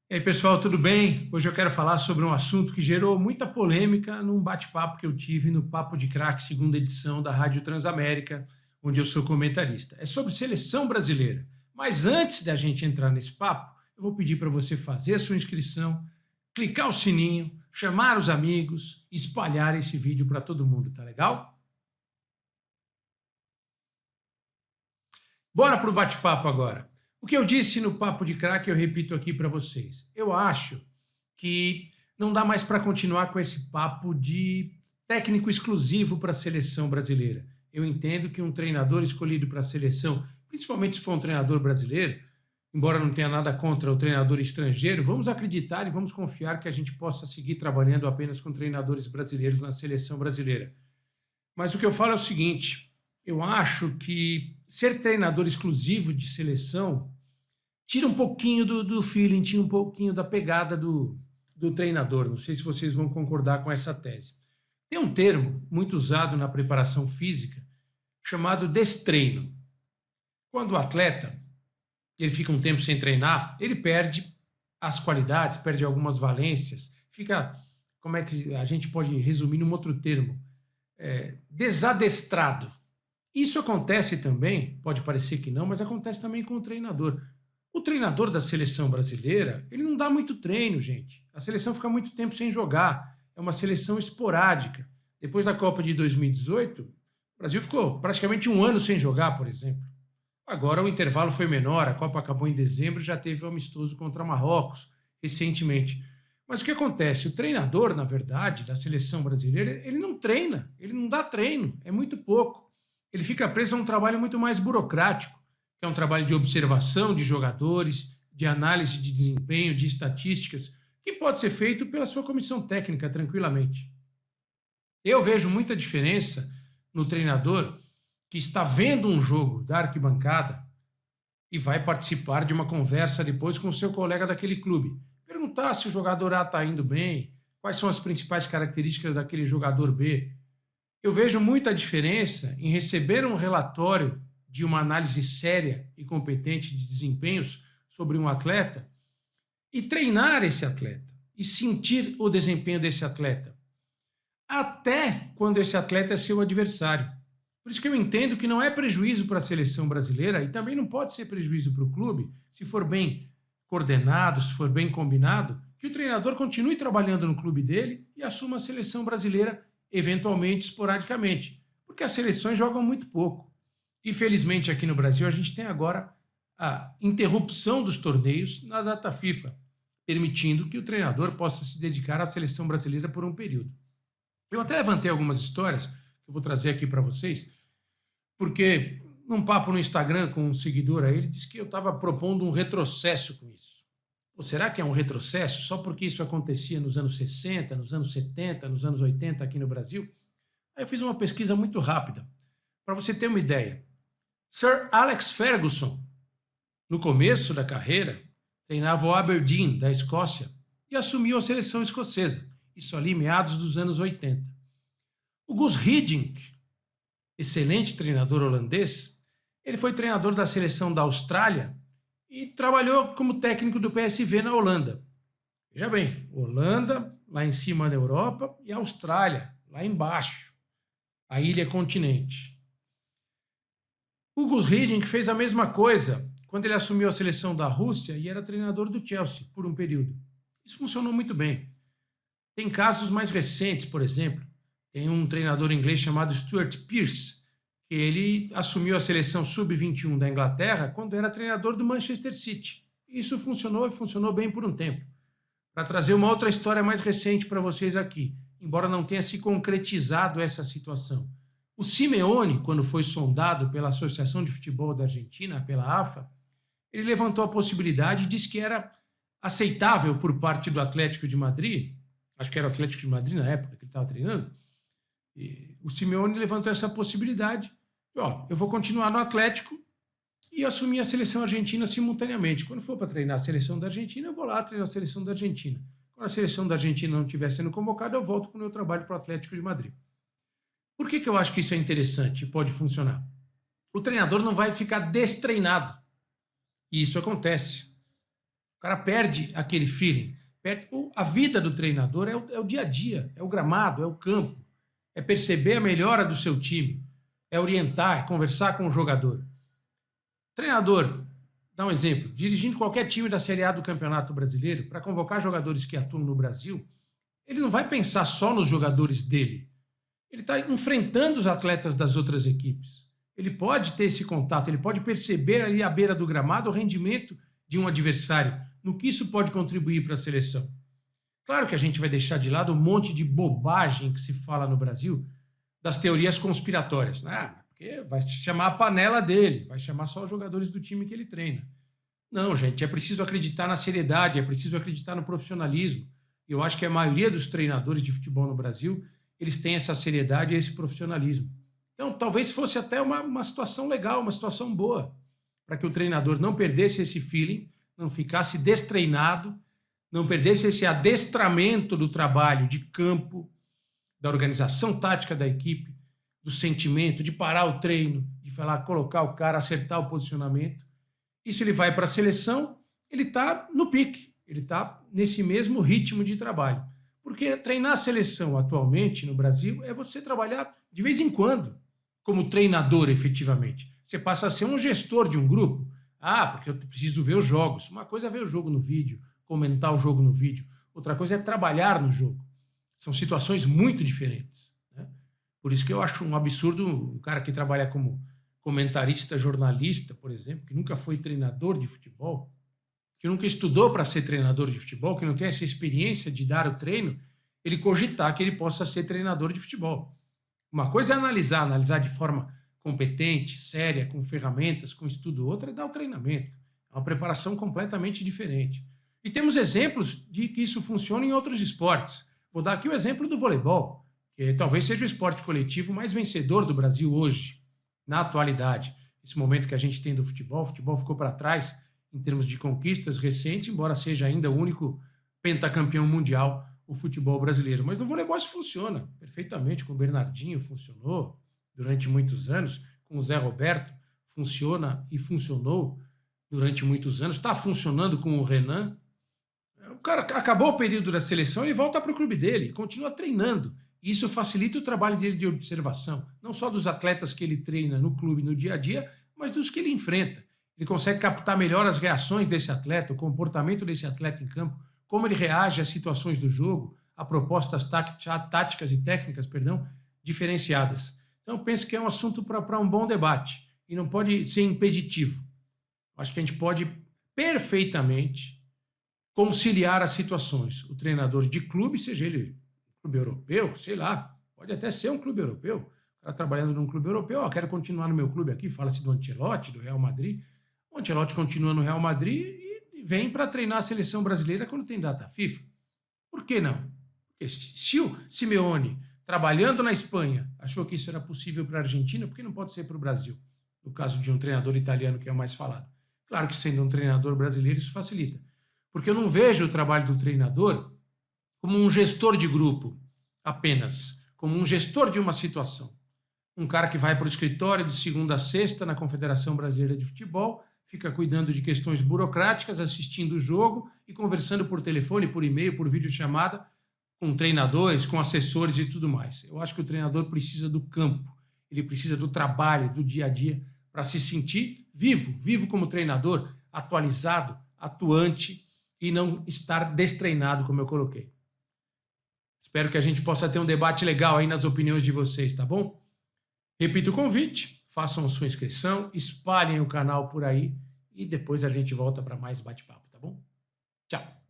E aí, pessoal, tudo bem? Hoje eu quero falar sobre um assunto que gerou muita polêmica num bate-papo que eu tive no Papo de Craque, segunda edição da Rádio Transamérica, onde eu sou comentarista. É sobre seleção brasileira. Mas antes da gente entrar nesse papo, eu vou pedir para você fazer a sua inscrição, clicar o sininho, chamar os amigos, espalhar esse vídeo para todo mundo, tá legal? Bora para o bate-papo agora. O que eu disse no Papo de Craque, eu repito aqui para vocês. Eu acho que não dá mais para continuar com esse papo de técnico exclusivo para a seleção brasileira. Eu entendo que um treinador escolhido para a seleção, principalmente se for um treinador brasileiro, embora não tenha nada contra o treinador estrangeiro, vamos acreditar e vamos confiar que a gente possa seguir trabalhando apenas com treinadores brasileiros na seleção brasileira. Mas o que eu falo é o seguinte: eu acho que ser treinador exclusivo de seleção tira um pouquinho do feeling, tira um pouquinho da pegada do treinador. Não sei se vocês vão concordar com essa tese. Tem um termo muito usado na preparação física chamado destreino. Quando o atleta ele fica um tempo sem treinar, ele perde as qualidades, perde algumas valências, fica, como é que a gente pode resumir num outro termo? Desadestrado. Isso acontece também, pode parecer que não, mas acontece também com o treinador. O treinador da seleção brasileira, ele não dá muito treino, gente. A seleção fica muito tempo sem jogar. É uma seleção esporádica. Depois da Copa de 2018, o Brasil ficou praticamente um ano sem jogar, por exemplo. Agora o intervalo foi menor, a Copa acabou em dezembro, já teve o amistoso contra Marrocos recentemente. Mas o que acontece? O treinador, na verdade, da seleção brasileira, ele não treina, ele não dá treino, é muito pouco. Ele fica preso a um trabalho muito mais burocrático, que é um trabalho de observação de jogadores, de análise de desempenho, de estatísticas, que pode ser feito pela sua comissão técnica tranquilamente. Eu vejo muita diferença no treinador que está vendo um jogo da arquibancada e vai participar de uma conversa depois com o seu colega daquele clube. Perguntar se o jogador A está indo bem, quais são as principais características daquele jogador B. Eu vejo muita diferença em receber um relatório de uma análise séria e competente de desempenhos sobre um atleta e treinar esse atleta e sentir o desempenho desse atleta, até quando esse atleta é seu adversário. Por isso que eu entendo que não é prejuízo para a seleção brasileira e também não pode ser prejuízo para o clube, se for bem coordenado, se for bem combinado, que o treinador continue trabalhando no clube dele e assuma a seleção brasileira eventualmente, esporadicamente, porque as seleções jogam muito pouco. Infelizmente, aqui no Brasil, a gente tem agora a interrupção dos torneios na data FIFA, permitindo que o treinador possa se dedicar à seleção brasileira por um período. Eu até levantei algumas histórias que eu vou trazer aqui para vocês, porque num papo no Instagram com um seguidor aí, ele disse que eu estava propondo um retrocesso com isso. Ou será que é um retrocesso só porque isso acontecia nos anos 60, nos anos 70, nos anos 80 aqui no Brasil? Aí eu fiz uma pesquisa muito rápida. Para você ter uma ideia, Sir Alex Ferguson, no começo da carreira, treinava o Aberdeen, da Escócia, e assumiu a seleção escocesa. Isso ali, meados dos anos 80. O Gus Hiddink, excelente treinador holandês, ele foi treinador da seleção da Austrália e trabalhou como técnico do PSV na Holanda. Veja bem, Holanda, lá em cima da Europa, e Austrália, lá embaixo, a ilha continente. O Gus Hiddink fez a mesma coisa quando ele assumiu a seleção da Rússia e era treinador do Chelsea por um período. Isso funcionou muito bem. Tem casos mais recentes, por exemplo. Tem um treinador inglês chamado Stuart Pearce, que ele assumiu a seleção sub-21 da Inglaterra quando era treinador do Manchester City. Isso funcionou e funcionou bem por um tempo. Para trazer uma outra história mais recente para vocês aqui, embora não tenha se concretizado essa situação. O Simeone, quando foi sondado pela Associação de Futebol da Argentina, pela AFA, ele levantou a possibilidade e disse que era aceitável por parte do Atlético de Madrid, acho que era o Atlético de Madrid na época que ele estava treinando, e o Simeone levantou essa possibilidade. Eu vou continuar no Atlético e assumir a seleção argentina simultaneamente. Quando for para treinar a seleção da Argentina, eu vou lá treinar a seleção da Argentina. Quando a seleção da Argentina não estiver sendo convocada, eu volto para o meu trabalho para o Atlético de Madrid. Por que eu acho que isso é interessante e pode funcionar? O treinador não vai ficar destreinado. E isso acontece. O cara perde aquele feeling. A vida do treinador é o dia a dia, é o gramado, é o campo, é perceber a melhora do seu time, é orientar, é conversar com o jogador. Treinador, dá um exemplo, dirigindo qualquer time da Série A do Campeonato Brasileiro, para convocar jogadores que atuam no Brasil, ele não vai pensar só nos jogadores dele. Ele está enfrentando os atletas das outras equipes. Ele pode ter esse contato, ele pode perceber ali à beira do gramado o rendimento de um adversário, no que isso pode contribuir para a seleção. Claro que a gente vai deixar de lado um monte de bobagem que se fala no Brasil das teorias conspiratórias. Porque vai chamar a panela dele, vai chamar só os jogadores do time que ele treina. Não, gente, é preciso acreditar na seriedade, é preciso acreditar no profissionalismo. Eu acho que a maioria dos treinadores de futebol no Brasil, eles têm essa seriedade e esse profissionalismo. Então, talvez fosse até uma situação legal, uma situação boa, para que o treinador não perdesse esse feeling, não ficasse destreinado, não perdesse esse adestramento do trabalho de campo, da organização tática da equipe, do sentimento, de parar o treino, de falar, colocar o cara, acertar o posicionamento. Isso ele vai para a seleção, ele está no pique, ele está nesse mesmo ritmo de trabalho. Porque treinar a seleção atualmente no Brasil é você trabalhar de vez em quando, como treinador efetivamente. Você passa a ser um gestor de um grupo. Porque eu preciso ver os jogos. Uma coisa é ver o jogo no vídeo, comentar o jogo no vídeo. Outra coisa é trabalhar no jogo. São situações muito diferentes, né? Por isso que eu acho um absurdo um cara que trabalha como comentarista, jornalista, por exemplo, que nunca foi treinador de futebol, que nunca estudou para ser treinador de futebol, que não tem essa experiência de dar o treino, ele cogitar que ele possa ser treinador de futebol. Uma coisa é analisar de forma competente, séria, com ferramentas, com estudo. Outra é dar o treinamento. É uma preparação completamente diferente. E temos exemplos de que isso funciona em outros esportes. Vou dar aqui o exemplo do voleibol, que talvez seja o esporte coletivo mais vencedor do Brasil hoje, na atualidade. Esse momento que a gente tem do futebol, o futebol ficou para trás em termos de conquistas recentes, embora seja ainda o único pentacampeão mundial, o futebol brasileiro. Mas no voleibol isso funciona perfeitamente. Com o Bernardinho funcionou durante muitos anos, com o Zé Roberto funciona e funcionou durante muitos anos, está funcionando com o Renan. O cara acabou o período da seleção, ele volta para o clube dele, continua treinando. Isso facilita o trabalho dele de observação, não só dos atletas que ele treina no clube no dia a dia, mas dos que ele enfrenta. Ele consegue captar melhor as reações desse atleta, o comportamento desse atleta em campo, como ele reage às situações do jogo, a propostas táticas e técnicas, diferenciadas. Então, eu penso que é um assunto para um bom debate e não pode ser impeditivo. Acho que a gente pode perfeitamente conciliar as situações. O treinador de clube, seja ele clube europeu, sei lá, pode até ser um clube europeu. O cara trabalhando num clube europeu, quero continuar no meu clube aqui, fala-se do Ancelotti, do Real Madrid. O Ancelotti continua no Real Madrid e vem para treinar a seleção brasileira quando tem data FIFA. Por que não? Porque se o Simeone, trabalhando na Espanha, achou que isso era possível para a Argentina, por que não pode ser para o Brasil? No caso de um treinador italiano, que é o mais falado. Claro que sendo um treinador brasileiro isso facilita. Porque eu não vejo o trabalho do treinador como um gestor de grupo apenas, como um gestor de uma situação. Um cara que vai para o escritório de segunda a sexta na Confederação Brasileira de Futebol, fica cuidando de questões burocráticas, assistindo o jogo e conversando por telefone, por e-mail, por videochamada, com treinadores, com assessores e tudo mais. Eu acho que o treinador precisa do campo, ele precisa do trabalho, do dia a dia, para se sentir vivo como treinador, atualizado, atuante e não estar destreinado, como eu coloquei. Espero que a gente possa ter um debate legal aí nas opiniões de vocês, tá bom? Repito o convite, façam sua inscrição, espalhem o canal por aí e depois a gente volta para mais bate-papo, tá bom? Tchau!